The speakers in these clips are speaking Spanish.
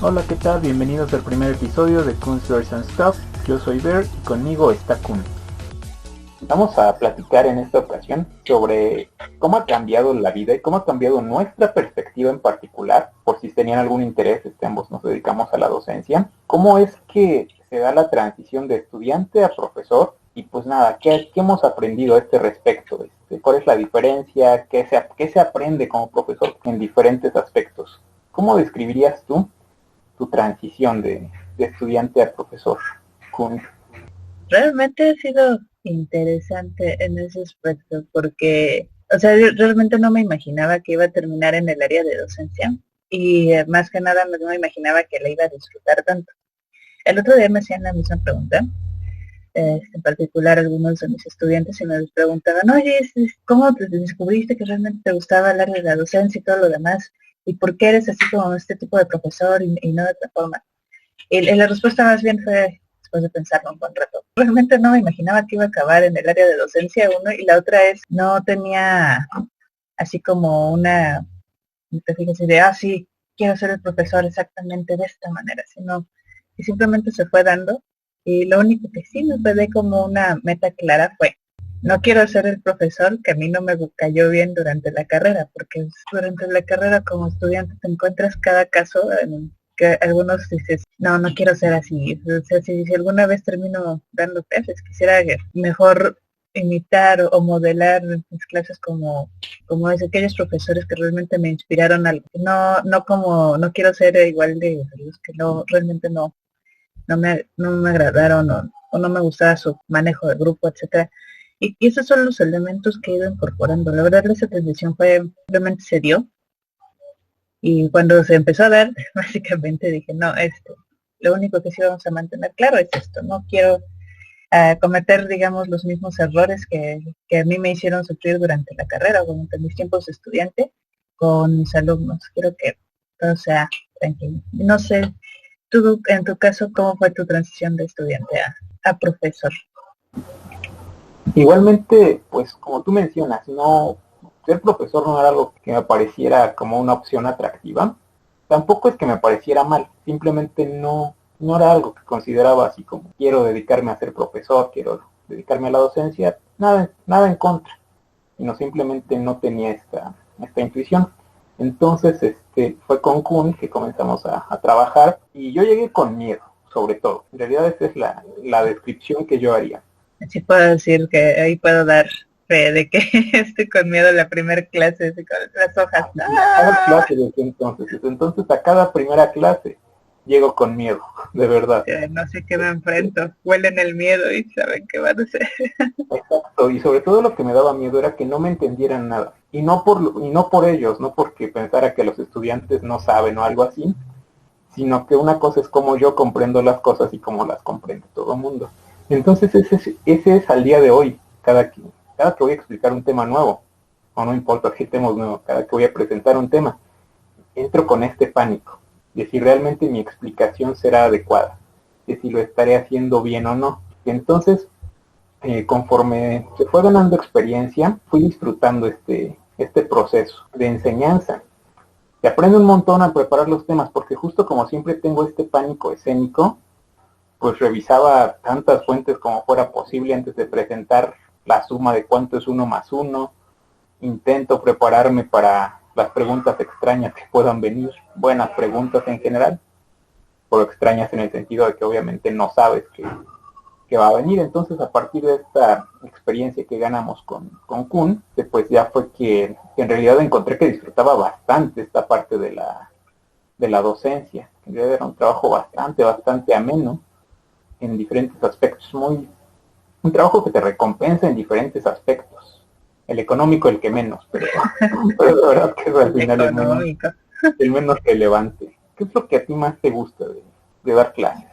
Hola, ¿qué tal? Bienvenidos al primer episodio de Kun Stories and Stuff. Yo soy Ver y conmigo está Kun. Vamos a platicar en esta ocasión sobre cómo ha cambiado la vida y cómo ha cambiado nuestra perspectiva en particular, por si tenían algún interés, ambos nos dedicamos a la docencia. ¿Cómo es que se da la transición de estudiante a profesor? Y pues nada, ¿qué hemos aprendido a este respecto? ¿Cuál es la diferencia? ¿Qué se aprende como profesor en diferentes aspectos? ¿Cómo describirías tú tu transición de estudiante a profesor? Kun. Realmente ha sido interesante en ese aspecto porque, o sea, yo realmente no me imaginaba que iba a terminar en el área de docencia y más que nada no me imaginaba que la iba a disfrutar tanto. El otro día me hacían la misma pregunta, en particular algunos de mis estudiantes y me preguntaban, oye, ¿cómo te descubriste que realmente te gustaba hablar de la docencia y todo lo demás? ¿Y por qué eres así como este tipo de profesor y no de otra forma? Y la respuesta más bien fue, después de pensarlo un buen rato, realmente no me imaginaba que iba a acabar en el área de docencia uno, y la otra es, no tenía así como una, te fijas, de, sí, quiero ser el profesor exactamente de esta manera, sino que simplemente se fue dando, y lo único que sí me quedé como una meta clara fue, no quiero ser el profesor que a mí no me cayó bien durante la carrera, porque durante la carrera como estudiante te encuentras cada caso en que algunos dices, no, no quiero ser así. O sea, si alguna vez termino dando clases, quisiera mejor imitar o modelar mis clases como es aquellos profesores que realmente me inspiraron algo. No como, no quiero ser igual de los que no, realmente no me agradaron o no me gustaba su manejo de grupo, etcétera. Y esos son los elementos que he ido incorporando. La verdad, esa transición simplemente se dio. Y cuando se empezó a dar, básicamente dije, no, lo único que sí vamos a mantener claro es esto. No quiero cometer, digamos, los mismos errores que a mí me hicieron sufrir durante la carrera o durante mis tiempos de estudiante con mis alumnos. Quiero que todo sea tranquilo. No sé, tú, en tu caso, ¿cómo fue tu transición de estudiante a profesor? Igualmente, pues como tú mencionas, no ser profesor no era algo que me pareciera como una opción atractiva. Tampoco es que me pareciera mal, simplemente no era algo que consideraba así como quiero dedicarme a ser profesor, quiero dedicarme a la docencia, nada en contra, sino simplemente no tenía esta intuición. Entonces, fue con Kun que comenzamos a trabajar y yo llegué con miedo, sobre todo. En realidad esa es la descripción que yo haría. Así puedo decir que ahí puedo dar fe de que estoy con miedo la primera clase, así con las hojas. Cada ¡Ah! clase desde entonces a cada primera clase llego con miedo, de verdad. No sé qué me enfrento, huelen el miedo y saben qué van a hacer. Exacto, y sobre todo lo que me daba miedo era que no me entendieran nada. Y no por ellos, no porque pensara que los estudiantes no saben o algo así, sino que una cosa es cómo yo comprendo las cosas y cómo las comprende todo el mundo. Entonces ese es al día de hoy, cada que voy a explicar un tema nuevo, o no importa qué tema nuevo, cada que voy a presentar un tema, entro con este pánico, de si realmente mi explicación será adecuada, de si lo estaré haciendo bien o no. Entonces, conforme se fue ganando experiencia, fui disfrutando este proceso de enseñanza. Se aprende un montón al preparar los temas, porque justo como siempre tengo este pánico escénico, pues revisaba tantas fuentes como fuera posible antes de presentar la suma de cuánto es uno más uno. Intento prepararme para las preguntas extrañas que puedan venir, buenas preguntas en general, pero extrañas en el sentido de que obviamente no sabes que va a venir. Entonces, a partir de esta experiencia que ganamos con Kun, pues ya fue que en realidad encontré que disfrutaba bastante esta parte de la docencia. En realidad era un trabajo bastante ameno en diferentes aspectos, un trabajo que te recompensa en diferentes aspectos. El económico el que menos, pero la verdad que eso al El final es económico. el menos relevante. ¿Qué es lo que a ti más te gusta de dar clases?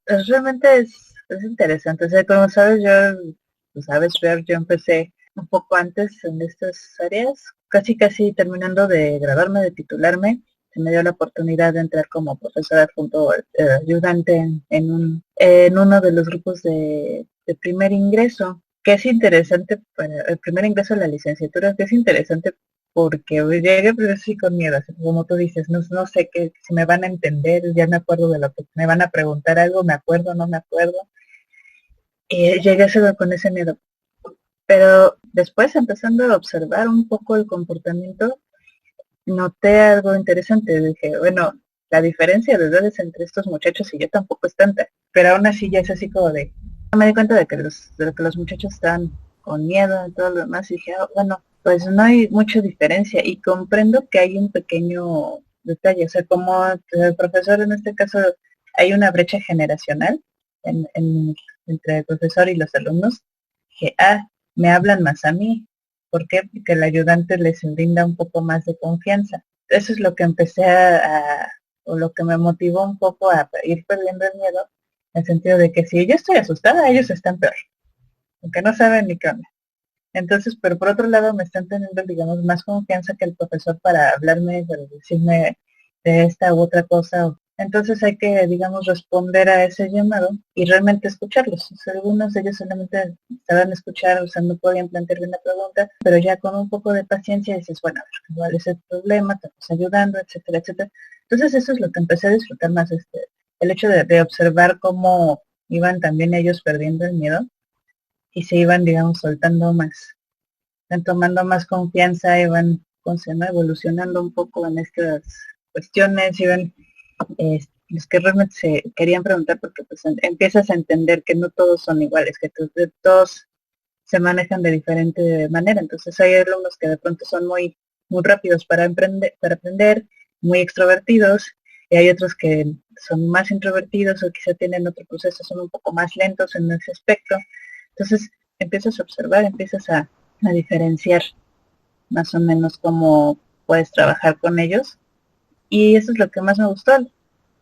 Pues realmente es interesante. O sea, como sabes, tú sabes, Fer, yo empecé un poco antes en estas áreas, casi terminando de graduarme, de titularme. Se me dio la oportunidad de entrar como profesora junto ayudante en uno de los grupos de primer ingreso, que es interesante para el primer ingreso a la licenciatura, que es interesante porque llegué pero sí con miedo, así como tú dices, no sé qué, si me van a entender, ya me acuerdo de lo que me van a preguntar algo, me acuerdo, no me acuerdo, y llegué solo con ese miedo. Pero después, empezando a observar un poco el comportamiento, noté algo interesante. Dije, bueno, la diferencia de edades entre estos muchachos y yo tampoco es tanta, pero aún así ya es así como de, me di cuenta de que los muchachos están con miedo y todo lo demás, y dije, "Ah, bueno, pues no hay mucha diferencia", y comprendo que hay un pequeño detalle, o sea, como el profesor en este caso, hay una brecha generacional entre el profesor y los alumnos, que, me hablan más a mí. ¿Por qué? Porque el ayudante les brinda un poco más de confianza. Eso es lo que empecé o lo que me motivó un poco a ir perdiendo el miedo, en el sentido de que si yo estoy asustada, ellos están peor, aunque no saben ni qué onda. Entonces, pero por otro lado me están teniendo, digamos, más confianza que el profesor para hablarme, para decirme de esta u otra cosa. Entonces hay que, digamos, responder a ese llamado y realmente escucharlos. O sea, algunos de ellos solamente estaban escuchando, o sea, no podían plantearme una pregunta, pero ya con un poco de paciencia dices, bueno, a ver, ¿cuál es el problema? Te estás ayudando, etcétera, etcétera. Entonces eso es lo que empecé a disfrutar más, el hecho de observar cómo iban también ellos perdiendo el miedo y se iban, digamos, soltando más, van tomando más confianza, iban, evolucionando un poco en estas cuestiones, iban, los que realmente se querían preguntar, porque pues empiezas a entender que no todos son iguales, que todos se manejan de diferente manera. Entonces hay alumnos que de pronto son muy rápidos para aprender, muy extrovertidos, y hay otros que son más introvertidos o quizá tienen otro proceso, son un poco más lentos en ese aspecto. Entonces empiezas a observar, empiezas a diferenciar más o menos cómo puedes trabajar con ellos. Y eso es lo que más me gustó,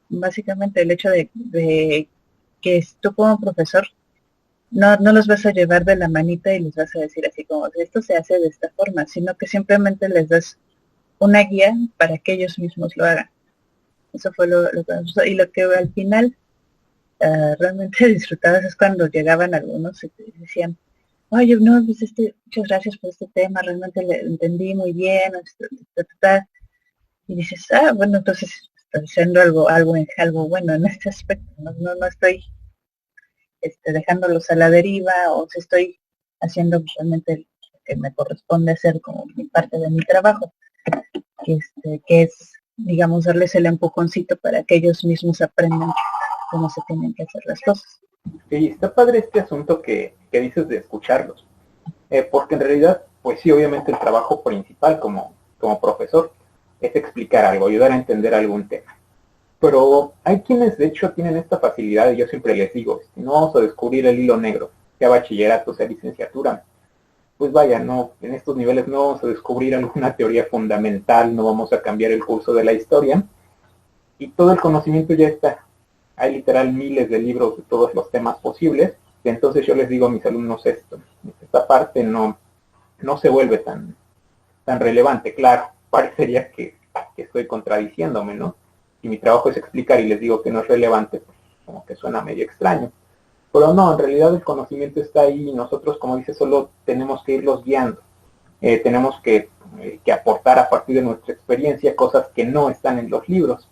básicamente el hecho de que tú como profesor no los vas a llevar de la manita y les vas a decir así como, esto se hace de esta forma, sino que simplemente les das una guía para que ellos mismos lo hagan. Eso fue lo que me gustó. Y lo que al final realmente disfrutabas es cuando llegaban algunos y te decían, oye, no, pues muchas gracias por este tema, realmente le entendí muy bien, y dices, bueno, entonces estoy haciendo algo bueno en este aspecto, no estoy dejándolos a la deriva, o si estoy haciendo realmente lo que me corresponde hacer como mi parte de mi trabajo, que es, digamos, darles el empujoncito para que ellos mismos aprendan cómo se tienen que hacer las cosas. Y está padre este asunto que dices de escucharlos, porque en realidad, pues sí, obviamente el trabajo principal como profesor es explicar algo, ayudar a entender algún tema. Pero hay quienes de hecho tienen esta facilidad, y yo siempre les digo, si no vamos a descubrir el hilo negro, sea bachillerato, sea licenciatura, pues vaya, no, en estos niveles no vamos a descubrir alguna teoría fundamental, no vamos a cambiar el curso de la historia, y todo el conocimiento ya está. Hay literal miles de libros de todos los temas posibles, y entonces yo les digo a mis alumnos esto, esta parte no se vuelve tan relevante, claro, parecería que estoy contradiciéndome, ¿no? Si mi trabajo es explicar y les digo que no es relevante, pues como que suena medio extraño. Pero no, en realidad el conocimiento está ahí y nosotros, como dice, solo tenemos que irlos guiando. Tenemos que aportar a partir de nuestra experiencia cosas que no están en los libros.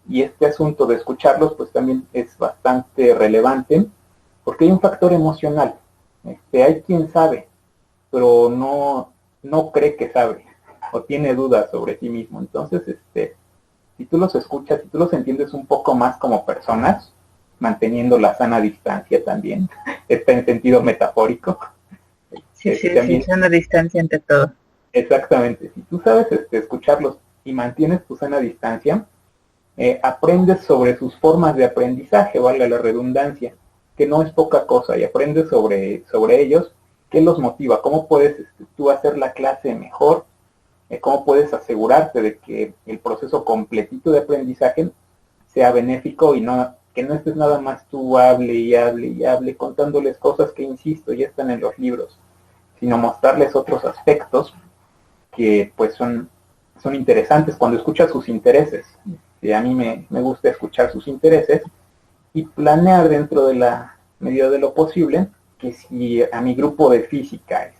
Y este asunto de escucharlos, pues también es bastante relevante, porque hay un factor emocional. Hay quien sabe, pero no cree que sabe, o tiene dudas sobre sí mismo. Entonces, si tú los escuchas, si tú los entiendes un poco más como personas, manteniendo la sana distancia también, está en sentido metafórico. Sí, También, sana distancia ante todo. exactamente, si tú sabes escucharlos y mantienes tu sana distancia, aprendes sobre sus formas de aprendizaje, valga la redundancia, que no es poca cosa, y aprendes sobre ellos, qué los motiva, cómo puedes tú hacer la clase mejor, cómo puedes asegurarte de que el proceso completito de aprendizaje sea benéfico y que no estés nada más tú hable y hable y hable contándoles cosas que, insisto, ya están en los libros, sino mostrarles otros aspectos que pues son interesantes cuando escuchas sus intereses. A mí me gusta escuchar sus intereses y planear dentro de la medida de lo posible que si a mi grupo de física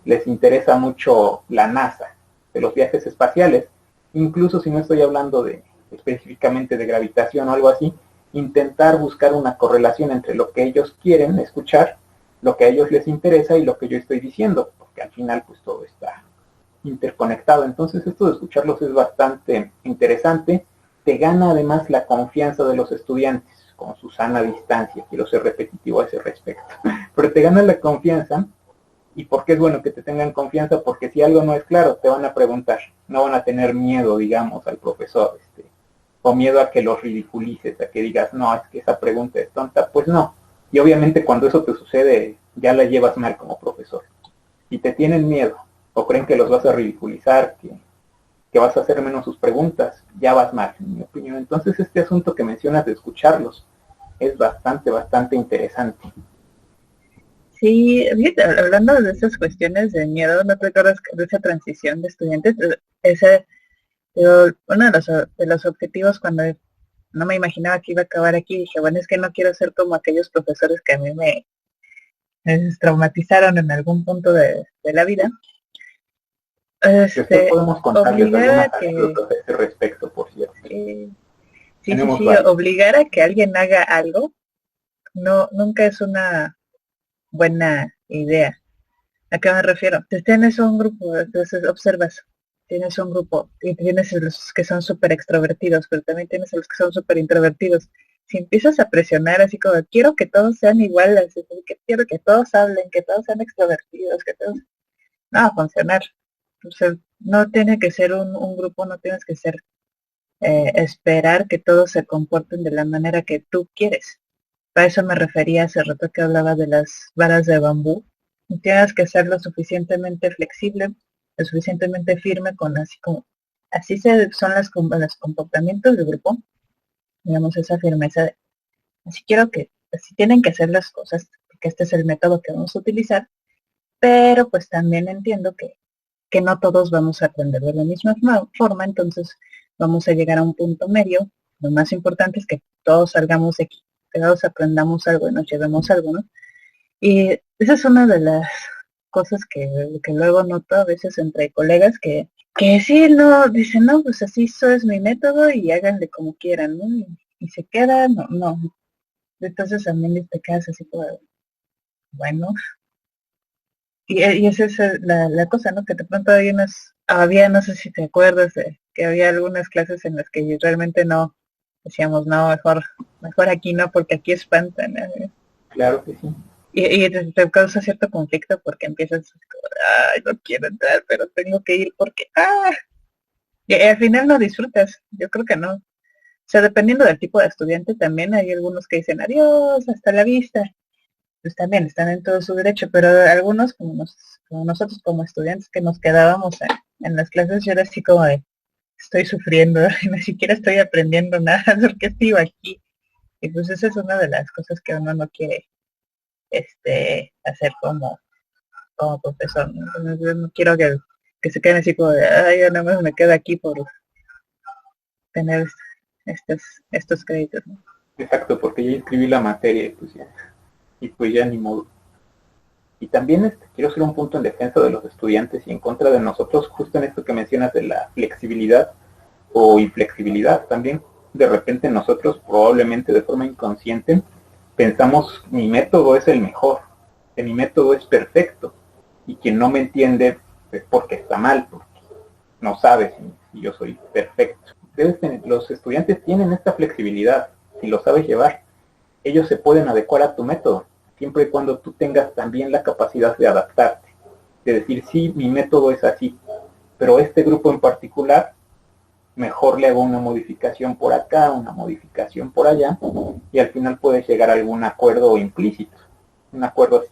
les interesa mucho la NASA, los viajes espaciales, incluso si no estoy hablando de específicamente de gravitación o algo así, intentar buscar una correlación entre lo que ellos quieren escuchar, lo que a ellos les interesa y lo que yo estoy diciendo, porque al final pues todo está interconectado. Entonces esto de escucharlos es bastante interesante. Te gana además la confianza de los estudiantes con su sana distancia. Quiero ser repetitivo a ese respecto. Pero te gana la confianza. ¿Y por qué es bueno que te tengan confianza? Porque si algo no es claro, te van a preguntar. No van a tener miedo, digamos, al profesor. O miedo a que los ridiculices, a que digas, no, es que esa pregunta es tonta. Pues no. Y obviamente cuando eso te sucede, ya la llevas mal como profesor. Si te tienen miedo o creen que los vas a ridiculizar, que vas a hacer menos sus preguntas, ya vas mal, en mi opinión. Entonces este asunto que mencionas de escucharlos es bastante interesante. Sí, fíjate, hablando de esas cuestiones de miedo, ¿no te acuerdas de esa transición de estudiantes? Ese, uno de los objetivos cuando no me imaginaba que iba a acabar aquí, dije, bueno, es que no quiero ser como aquellos profesores que a mí me traumatizaron en algún punto de la vida. Después podemos contarles Obligar algunas a que, anécdotas a ese respecto, por cierto. Tenemos sí, varias. obligar a que alguien haga algo, nunca es una buena idea. ¿A qué me refiero? Si tienes un grupo, entonces observas, tienes un grupo y tienes los que son súper extrovertidos, pero también tienes a los que son súper introvertidos. Si empiezas a presionar así como, quiero que todos sean iguales, que quiero que todos hablen, que todos sean extrovertidos, que todos... No va a funcionar. O sea, no tiene que ser un grupo, no tienes que ser esperar que todos se comporten de la manera que tú quieres. Para eso me refería hace rato que hablaba de las varas de bambú. Y tienes que ser lo suficientemente flexible, lo suficientemente firme con así son los comportamientos del grupo, digamos esa firmeza de así quiero que, así tienen que hacer las cosas, porque este es el método que vamos a utilizar, pero pues también entiendo que no todos vamos a aprender de la misma forma, entonces vamos a llegar a un punto medio. Lo más importante es que todos salgamos de aquí, que todos aprendamos algo y nos llevemos algo, ¿no? Y esa es una de las cosas que luego noto a veces entre colegas que sí, no, dicen, no, pues así eso es mi método y háganle como quieran, ¿no? Y se quedan, no, no. Entonces también te quedas así como, bueno, y esa es la cosa, ¿no? Que de pronto había, no sé si te acuerdas, de que había algunas clases en las que realmente no, decíamos, no, mejor aquí no, porque aquí espantan, ¿no? Claro que sí. Y te causa cierto conflicto porque empiezas, ay, no quiero entrar, pero tengo que ir porque, y al final no disfrutas, yo creo que no. O sea, dependiendo del tipo de estudiante también hay algunos que dicen adiós, hasta la vista, pues también están en todo su derecho, pero algunos como nosotros como estudiantes que nos quedábamos en las clases, yo era así como de, estoy sufriendo, ni siquiera estoy aprendiendo nada porque estoy aquí. Y pues esa es una de las cosas que uno no quiere hacer como profesor, ¿no? Entonces yo no quiero que se queden así como de, ay, yo nada más me quedo aquí por tener estos créditos, ¿no? Exacto, porque ya inscribí la materia y pues ya ni modo. Y también quiero hacer un punto en defensa de los estudiantes y en contra de nosotros, justo en esto que mencionas de la flexibilidad o inflexibilidad también. De repente nosotros, probablemente de forma inconsciente, pensamos mi método es el mejor, que mi método es perfecto, y quien no me entiende es porque está mal, porque no sabe si yo soy perfecto. Los estudiantes tienen esta flexibilidad, si lo sabes llevar, ellos se pueden adecuar a tu método, siempre y cuando tú tengas también la capacidad de adaptarte, de decir, sí, mi método es así, pero este grupo en particular, mejor le hago una modificación por acá, una modificación por allá, y al final puedes llegar a algún acuerdo implícito, un acuerdo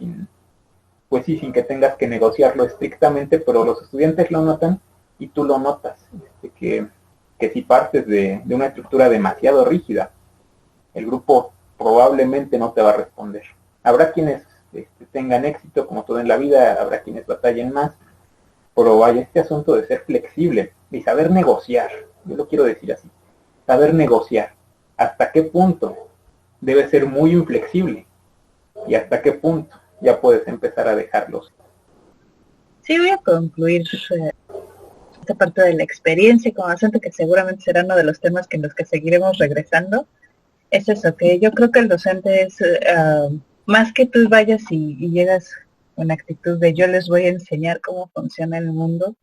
pues sí, sin que tengas que negociarlo estrictamente, pero los estudiantes lo notan y tú lo notas, que si partes de una estructura demasiado rígida, el grupo probablemente no te va a responder. Habrá quienes tengan éxito, como todo en la vida, habrá quienes batallen más, pero vaya, este asunto de ser flexible y saber negociar, yo lo quiero decir así, saber negociar, hasta qué punto debe ser muy inflexible y hasta qué punto ya puedes empezar a dejarlos. Sí, voy a concluir esta parte de la experiencia como docente, que seguramente será uno de los temas en los que seguiremos regresando, es eso, que yo creo que el docente es, más que tú vayas y llegas con actitud de yo les voy a enseñar cómo funciona el mundo,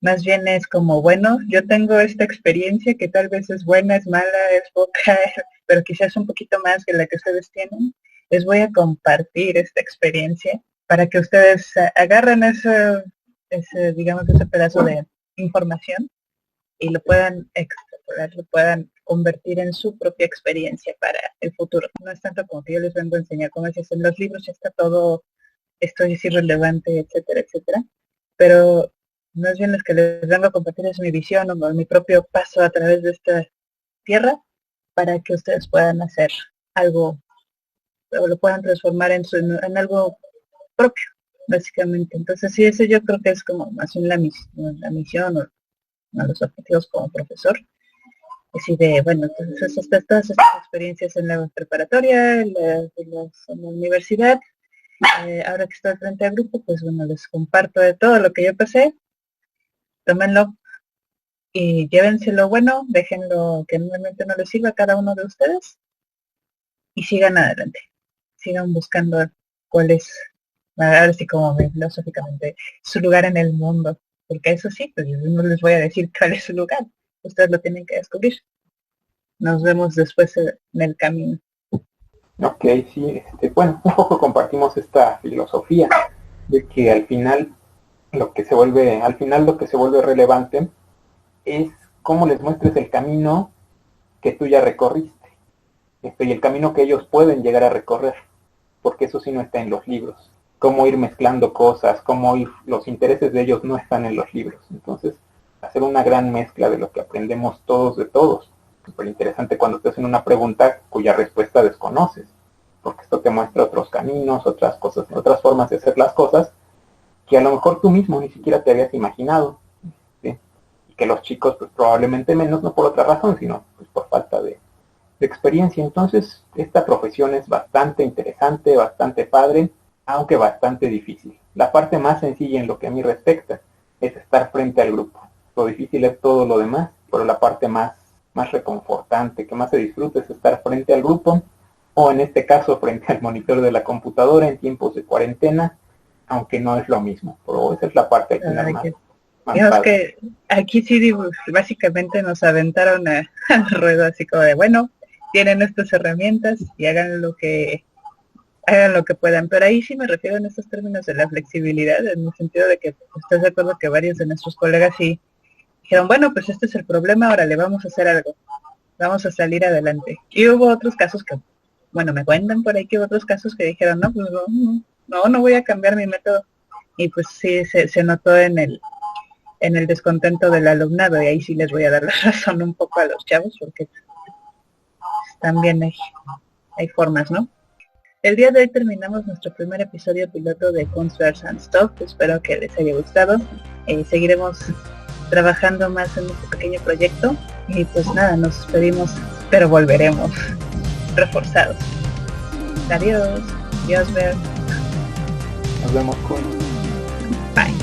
más bien es como, bueno, yo tengo esta experiencia que tal vez es buena, es mala, es poca, pero quizás un poquito más que la que ustedes tienen. Les voy a compartir esta experiencia para que ustedes agarren digamos, ese pedazo de información y lo puedan extrapolar, lo puedan convertir en su propia experiencia para el futuro. No es tanto como que yo les vengo a enseñar, como dices, en los libros ya está todo, esto es irrelevante, etcétera, etcétera, pero más bien lo que les vengo a compartir es mi visión o mi propio paso a través de esta tierra para que ustedes puedan hacer algo, o lo puedan transformar en algo propio, básicamente. Entonces sí, eso yo creo que es como más bien la misión o los objetivos como profesor. Así de, bueno, entonces todas estas experiencias en la preparatoria, en la universidad, ahora que estoy frente al grupo, pues bueno, les comparto de todo lo que yo pasé, tómenlo y llévenselo bueno, déjenlo que normalmente no les sirva a cada uno de ustedes y sigan adelante, sigan buscando cuál es, ahora sí como filosóficamente, su lugar en el mundo, porque eso sí, pues yo no les voy a decir cuál es su lugar, ustedes lo tienen que descubrir. Nos vemos después en el camino. Ok, sí, bueno, un poco compartimos esta filosofía de que al final lo que se vuelve relevante es cómo les muestres el camino que tú ya recorriste, y el camino que ellos pueden llegar a recorrer, porque eso sí no está en los libros. Cómo ir mezclando cosas, los intereses de ellos no están en los libros. Entonces, hacer una gran mezcla de lo que aprendemos todos de todos. Súper interesante cuando te hacen una pregunta cuya respuesta desconoces, porque esto te muestra otros caminos, otras cosas, otras formas de hacer las cosas que a lo mejor tú mismo ni siquiera te habías imaginado, ¿sí? Y que los chicos pues probablemente menos, no por otra razón, sino pues por falta de experiencia. Entonces esta profesión es bastante interesante, bastante padre, aunque bastante difícil. La parte más sencilla en lo que a mí respecta es estar frente al grupo. Lo difícil es todo lo demás, pero la parte más reconfortante, que más se disfruta, es estar frente al grupo, o en este caso frente al monitor de la computadora en tiempos de cuarentena, aunque no es lo mismo, pero esa es la parte al final más digamos que aquí sí básicamente nos aventaron al ruedo así como de, bueno, tienen estas herramientas y hagan lo que puedan, pero ahí sí me refiero en estos términos de la flexibilidad, en el sentido de que estás de acuerdo que varios de nuestros colegas sí dijeron, bueno, pues este es el problema, ahora le vamos a hacer algo, vamos a salir adelante. Y hubo otros casos que, bueno, me cuentan por ahí que hubo otros casos que dijeron, no, pues no voy a cambiar mi método. Y pues sí, se notó en el descontento del alumnado, y ahí sí les voy a dar la razón un poco a los chavos, porque también hay formas, ¿no? El día de hoy terminamos nuestro primer episodio piloto de Counselors and Stuff. Espero que les haya gustado. Seguiremos trabajando más en este pequeño proyecto y pues nada, nos despedimos, pero volveremos reforzados. Adiós, Dios ver. Nos vemos con. Bye.